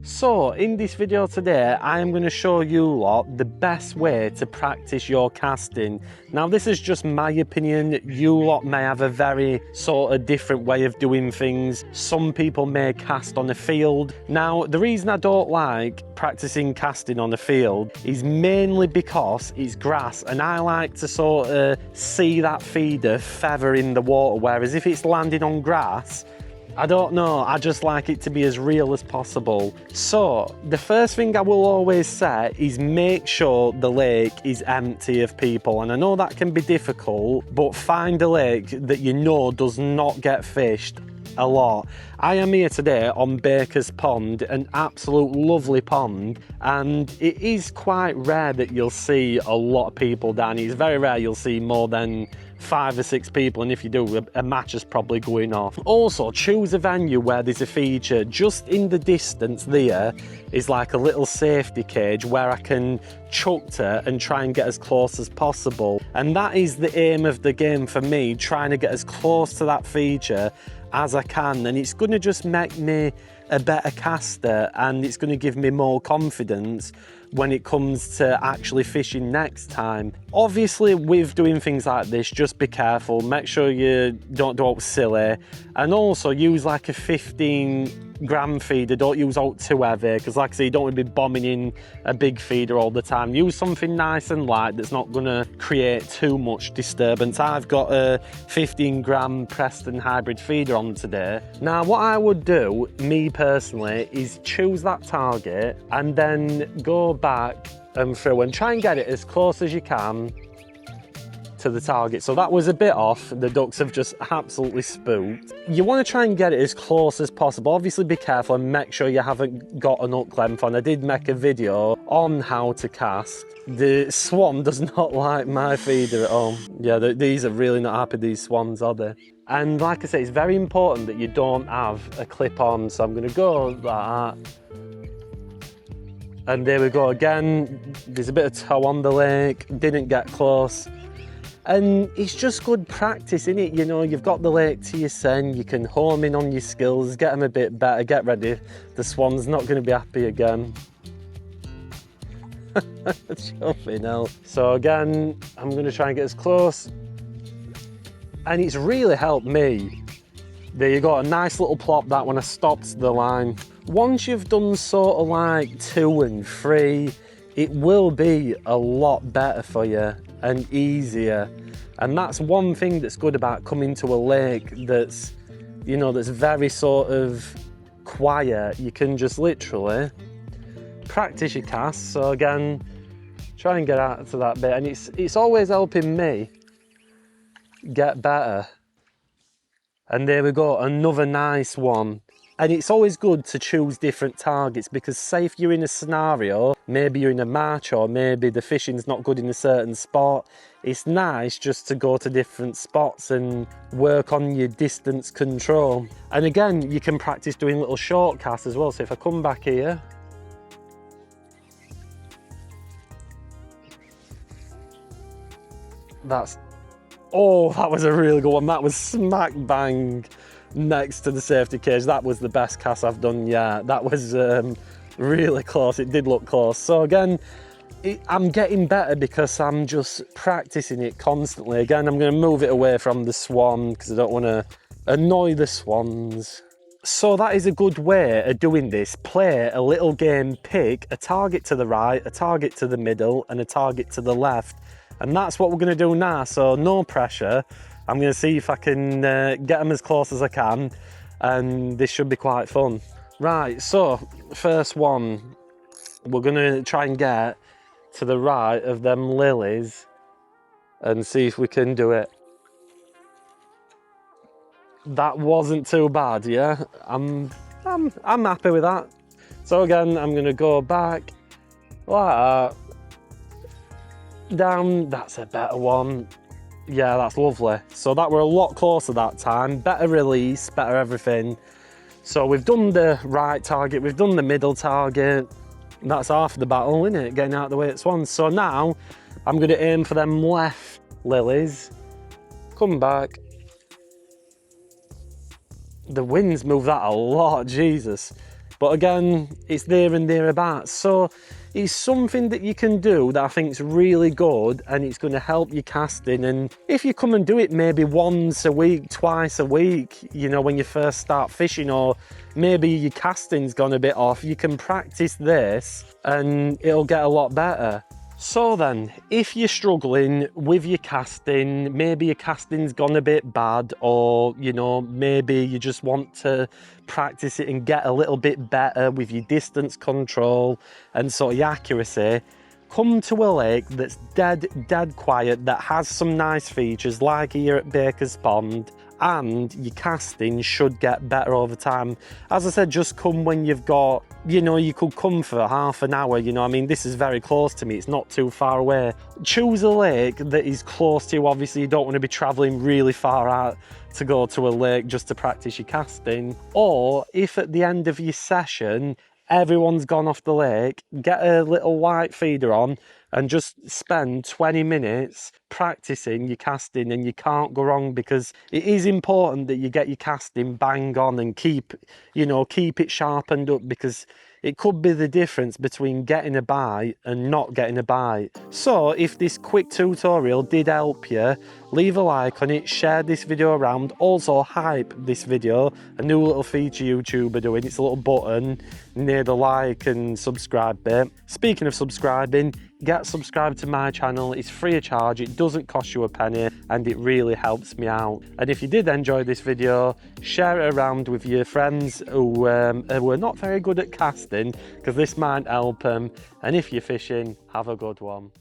So in this video today, I am going to show you lot the best way to practice your casting. Now this is just my opinion, you lot may have a very sort of different way of doing things. Some people may cast on a field. Now the reason I don't like practicing casting on a field is mainly because it's grass and I like to sort of see that feeder feather in the water, whereas if it's landing on grass, I don't know, I just like it to be as real as possible. So, the first thing I will always say is make sure the lake is empty of people. And I know that can be difficult, but find a lake that you know does not get fished a lot. I am here today on Baker's Pond, an absolute lovely pond, and it is quite rare that you'll see a lot of people down here. It's very rare you'll see more than 5 or 6 people, and if you do, a match is probably going off. Also, choose a venue where there's a feature. Just in the distance there is like a little safety cage where I can chuck to and try and get as close as possible. And that is the aim of the game for me, trying to get as close to that feature as I can, and it's going to just make me a better caster, and it's going to give me more confidence when it comes to actually fishing next time. Obviously with doing things like this, just be careful, make sure you don't do it silly, and also use like a 15-gram feeder, don't use out too heavy, because like I say, you don't want to be bombing in a big feeder all the time. Use something nice and light that's not going to create too much disturbance. I've got a 15-gram Preston hybrid feeder on today. Now what I would do, me personally, is choose that target and then go back and through and try and get it as close as you can to the target. So that was a bit off, the ducks have just absolutely spooked. You want to try and get it as close as possible. Obviously be careful and make sure you haven't got an hook length on. I did make a video on how to cast. The swan does not like my feeder at all. Yeah, these are really not happy, these swans, are they? And like I say, it's very important that you don't have a clip on, so I'm going to go like that. And there we go again, there's a bit of tow on the lake, didn't get close. And it's just good practice, innit? You know, you've got the lake to yourself, you can home in on your skills, get them a bit better, get ready. The swan's not going to be happy again. Chuffing hell. So again, I'm going to try and get as close. And it's really helped me. There you go, a nice little plop that when I stopped the line. Once you've done sort of like 2 and 3, it will be a lot better for you and easier. And that's one thing that's good about coming to a lake that's, you know, that's very sort of quiet. You can just literally practice your cast. So again, try and get out to that bit, and it's always helping me get better. And there we go, another nice one. And it's always good to choose different targets, because say if you're in a scenario, maybe you're in a match or maybe the fishing's not good in a certain spot, it's nice just to go to different spots and work on your distance control. And again, you can practice doing little short casts as well. So if I come back here, oh, that was a really good one. That was smack bang next to the safety cage. That was the best cast I've done yet. That was really close. It did look close. So again, I'm getting better because I'm just practicing it constantly. Again, I'm going to move it away from the swan because I don't want to annoy the swans. So that is a good way of doing this. Play a little game, pick a target to the right, a target to the middle, and a target to the left. And that's what we're going to do now, so no pressure. I'm going to see if I can get them as close as I can, and this should be quite fun. Right, so first one, we're going to try and get to the right of them lilies and see if we can do it. That wasn't too bad, yeah? I'm happy with that. So again, I'm going to go back like that. Down, that's a better one. Yeah, that's lovely. So that were a lot closer that time. Better release, better everything. So we've done the right target, we've done the middle target. That's half the battle, isn't it? Getting out of the way at swans. So now I'm going to aim for them left lilies. Come back. The winds move that a lot, Jesus. But again, it's there and thereabouts. So it's something that you can do that I think is really good, and it's going to help your casting. And if you come and do it maybe once a week, twice a week, you know, when you first start fishing, or maybe your casting's gone a bit off, you can practice this and it'll get a lot better. So then, if you're struggling with your casting, maybe your casting's gone a bit bad, or, you know, maybe you just want to practice it and get a little bit better with your distance control and sort of your accuracy, come to a lake that's dead quiet, that has some nice features like here at Baker's Pond, and your casting should get better over time. As I said, just come when you've got, you know, you could come for half an hour, you know, I mean, this is very close to me, it's not too far away. Choose a lake that is close to you. Obviously, you don't want to be traveling really far out to go to a lake just to practice your casting. Or if at the end of your session, everyone's gone off the lake, get a little light feeder on and just spend 20 minutes practicing your casting, and you can't go wrong, because it is important that you get your casting bang on and keep it sharpened up, because it could be the difference between getting a bite and not getting a bite. So if this quick tutorial did help you, leave a like on it, share this video around, also hype this video, a new little feature YouTube are doing. It's a little button near the like and subscribe bit. Speaking of subscribing, get subscribed to my channel. It's free of charge, it doesn't cost you a penny, and it really helps me out. And if you did enjoy this video, share it around with your friends who were not very good at casting, because this might help them. And if you're fishing, have a good one.